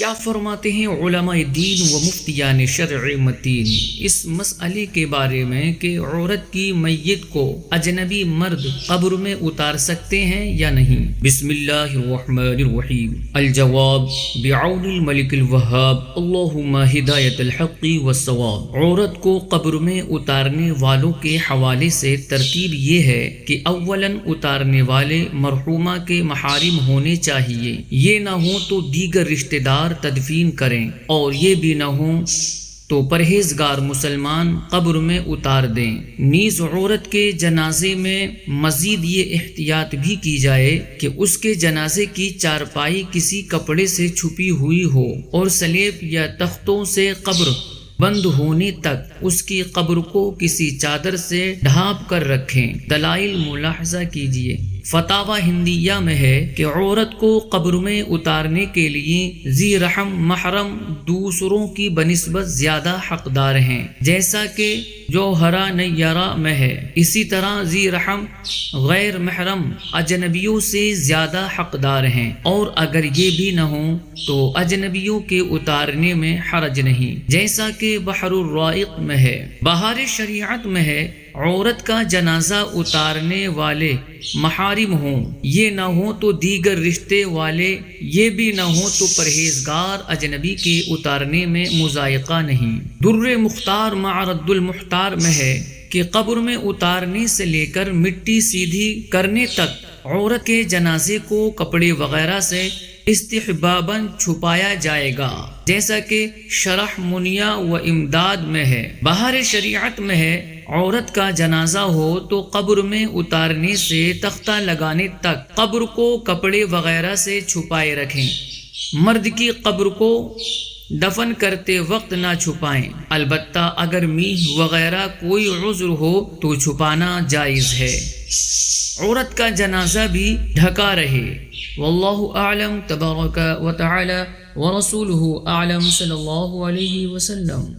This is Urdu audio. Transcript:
کیا فرماتے ہیں علماء دین و مفتیان شرع متین اس مسئلے کے بارے میں کہ عورت کی میت کو اجنبی مرد قبر میں اتار سکتے ہیں یا نہیں؟ بسم اللہ الرحمن الرحیم۔ الجواب بعون الملک الوہاب، اللہم ہدایت الحق والصواب۔ عورت کو قبر میں اتارنے والوں کے حوالے سے ترتیب یہ ہے کہ اولاً اتارنے والے مرحومہ کے محارم ہونے چاہیے، یہ نہ ہوں تو دیگر رشتہ دار تدفین کریں، اور یہ بھی نہ ہوں تو پرہیزگار مسلمان قبر میں اتار دیں۔ نیز عورت کے جنازے میں مزید یہ احتیاط بھی کی جائے کہ اس کے جنازے کی چارپائی کسی کپڑے سے چھپی ہوئی ہو، اور سلیب یا تختوں سے قبر بند ہونے تک اس کی قبر کو کسی چادر سے ڈھانپ کر رکھیں۔ دلائل ملاحظہ کیجیے۔ فتاوی ہندیہ میں ہے کہ عورت کو قبر میں اتارنے کے لیے ذی رحم محرم دوسروں کی بنسبت زیادہ حقدار ہیں، جیسا کہ جوہرہ نیرہ میں ہے۔ اسی طرح ذی رحم غیر محرم اجنبیوں سے زیادہ حقدار ہیں، اور اگر یہ بھی نہ ہوں تو اجنبیوں کے اتارنے میں حرج نہیں، جیسا کہ بحر الرائق میں ہے۔ بہار شریعت میں ہے عورت کا جنازہ اتارنے والے محارم ہوں، یہ نہ ہوں تو دیگر رشتے والے، یہ بھی نہ ہوں تو پرہیزگار اجنبی کے اتارنے میں مضائقہ نہیں۔ در مختار مع رد المختار میں ہے کہ قبر میں اتارنے سے لے کر مٹی سیدھی کرنے تک عورت کے جنازے کو کپڑے وغیرہ سے استحباباً چھپایا جائے گا، جیسا کہ شرح منیہ و امداد میں ہے۔ بہار شریعت میں ہے عورت کا جنازہ ہو تو قبر میں اتارنے سے تختہ لگانے تک قبر کو کپڑے وغیرہ سے چھپائے رکھیں، مرد کی قبر کو دفن کرتے وقت نہ چھپائیں، البتہ اگر میہ وغیرہ کوئی عذر ہو تو چھپانا جائز ہے۔ عورت کا جنازہ بھی ڈھکا رہے۔ واللہ اعلم تبارک و تعالی ورسولہ اعلم صلی اللہ علیہ وسلم۔